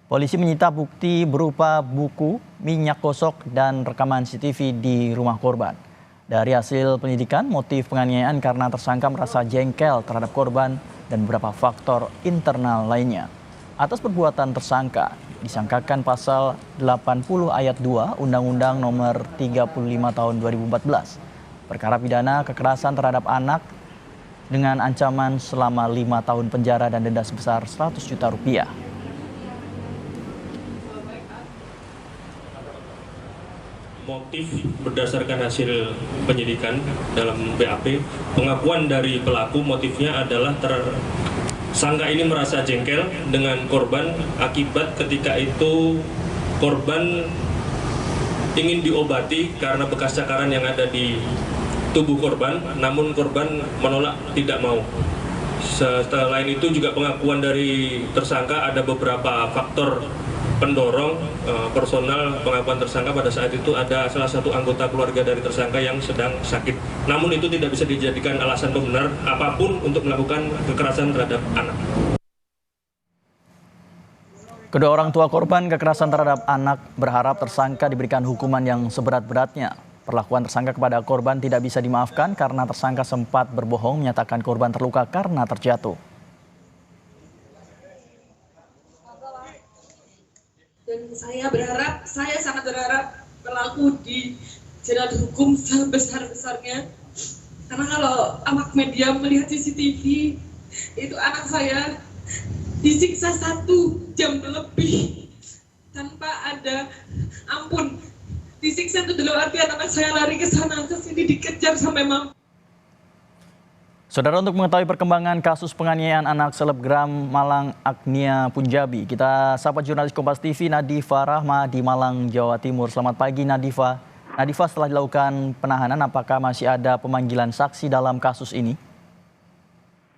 Polisi menyita bukti berupa buku, minyak gosok, dan rekaman CCTV di rumah korban. Dari hasil penyidikan, motif penganiayaan karena tersangka merasa jengkel terhadap korban dan beberapa faktor internal lainnya. Atas perbuatan tersangka, disangkakan pasal 80 ayat 2 Undang-Undang Nomor 35 Tahun 2014. Perkara pidana kekerasan terhadap anak dengan ancaman selama 5 tahun penjara dan denda sebesar 100 juta rupiah. Motif berdasarkan hasil penyidikan dalam BAP, pengakuan dari pelaku motifnya adalah tersangka ini merasa jengkel dengan korban akibat ketika itu korban ingin diobati karena bekas cakaran yang ada di tubuh korban, namun korban menolak, tidak mau. Selain itu juga pengakuan dari tersangka ada beberapa faktor pendorong personal pengakuan tersangka pada saat itu ada salah satu anggota keluarga dari tersangka yang sedang sakit. Namun itu tidak bisa dijadikan alasan pembenar apapun untuk melakukan kekerasan terhadap anak. Kedua orang tua korban kekerasan terhadap anak berharap tersangka diberikan hukuman yang seberat-beratnya. Perlakuan tersangka kepada korban tidak bisa dimaafkan karena tersangka sempat berbohong menyatakan korban terluka karena terjatuh. Dan saya sangat berharap pelaku dijerat hukum sebesar-besarnya. Karena kalau awak media melihat CCTV, itu anak saya disiksa 1 jam lebih tanpa ada ampun. Disiksa itu dalam artian anak saya lari ke sana ke sini dikejar sampai mampu. Saudara, untuk mengetahui perkembangan kasus penganiayaan anak selebgram Malang Agnia Punjabi, kita sapa jurnalis Kompas TV Nadifa Rahma di Malang, Jawa Timur. Selamat pagi Nadifa. Nadifa, setelah dilakukan penahanan, apakah masih ada pemanggilan saksi dalam kasus ini?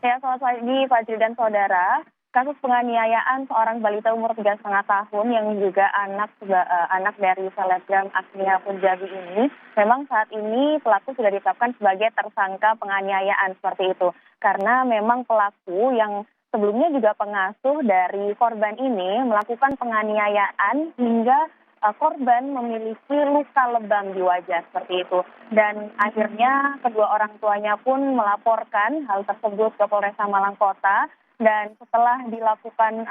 Ya, selamat pagi Fajri dan saudara. Kasus penganiayaan seorang balita umur 3,5 tahun yang juga anak dari selebgram Agnia Punjabi ini, memang saat ini pelaku sudah ditetapkan sebagai tersangka penganiayaan seperti itu. Karena memang pelaku yang sebelumnya juga pengasuh dari korban ini melakukan penganiayaan hingga korban memiliki luka lebam di wajah seperti itu. Dan akhirnya kedua orang tuanya pun melaporkan hal tersebut ke Polresta Malang Kota. Dan setelah dilakukan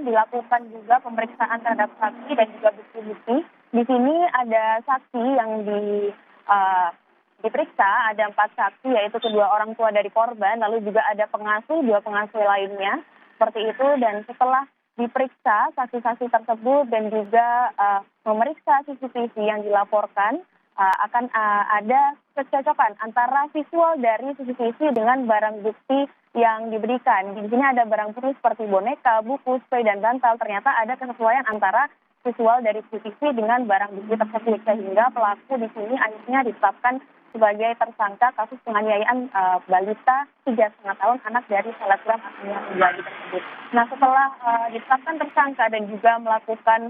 dilakukan juga pemeriksaan terhadap saksi dan juga bukti-bukti. Di sini ada saksi yang diperiksa, ada 4 saksi, yaitu kedua orang tua dari korban, lalu juga ada dua pengasuh lainnya seperti itu. Dan setelah diperiksa saksi-saksi tersebut dan juga memeriksa CCTV yang dilaporkan, akan ada kecocokan antara visual dari CCTV dengan barang bukti yang diberikan. Di sini ada barang bukti seperti boneka, buku, spray, dan bantal. Ternyata ada kesesuaian antara visual dari CCTV dengan barang bukti tersebut, sehingga pelaku di sini akhirnya ditetapkan sebagai tersangka kasus penganiayaan balita 3,5 tahun anak dari selebgram Agnia Punjabi tersebut. Nah, setelah ditetapkan tersangka dan juga melakukan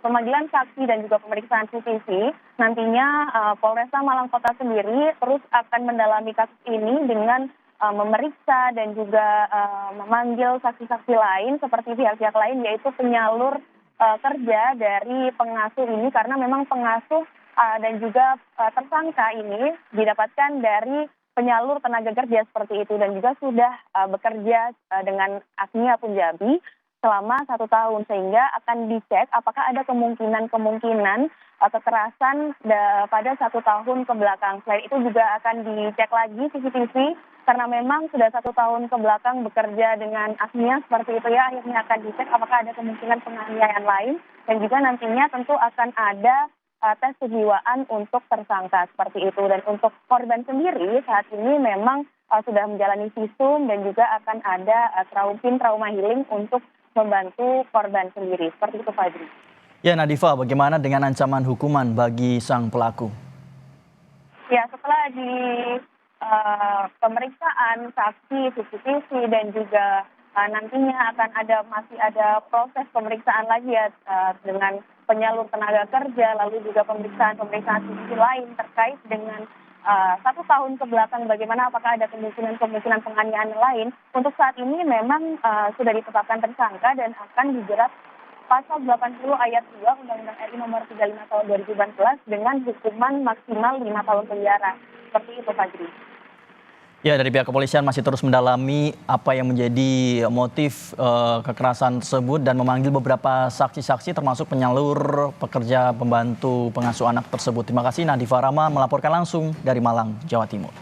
pemanggilan saksi dan juga pemeriksaan CCTV, nantinya Polresta Malang Kota sendiri terus akan mendalami kasus ini dengan memeriksa dan juga memanggil saksi-saksi lain seperti pihak-pihak lain, yaitu penyalur kerja dari pengasuh ini, karena memang pengasuh dan juga tersangka ini didapatkan dari penyalur tenaga kerja seperti itu, dan juga sudah bekerja dengan Agnia Punjabi selama 1 tahun, sehingga akan dicek apakah ada kemungkinan kekerasan pada 1 tahun ke belakang. Selain itu juga akan dicek lagi CCTV, karena memang sudah 1 tahun ke belakang bekerja dengan Agnia seperti itu ya, akhirnya akan dicek apakah ada kemungkinan penganiayaan lain, dan juga nantinya tentu akan ada tes kejiwaan untuk tersangka seperti itu. Dan untuk korban sendiri saat ini memang sudah menjalani visum dan juga akan ada trauma healing untuk membantu korban sendiri. Seperti itu, Fadri. Ya Nadifa, bagaimana dengan ancaman hukuman bagi sang pelaku? Ya, setelah di pemeriksaan saksi, CCTV, dan juga nantinya masih ada proses pemeriksaan lagi ya dengan penyalur tenaga kerja, lalu juga pemeriksaan sisi lain terkait dengan 1 tahun kebelakang bagaimana apakah ada kemungkinan penganiayaan lain. Untuk saat ini memang sudah ditetapkan tersangka dan akan dijerat pasal 80 ayat 2 Undang-Undang RI nomor 35 tahun 2018 dengan hukuman maksimal 5 tahun penjara. Seperti itu, Fajri. Ya, dari pihak kepolisian masih terus mendalami apa yang menjadi motif kekerasan tersebut dan memanggil beberapa saksi-saksi termasuk penyalur pekerja pembantu pengasuh anak tersebut. Terima kasih Nadifa Rama melaporkan langsung dari Malang, Jawa Timur.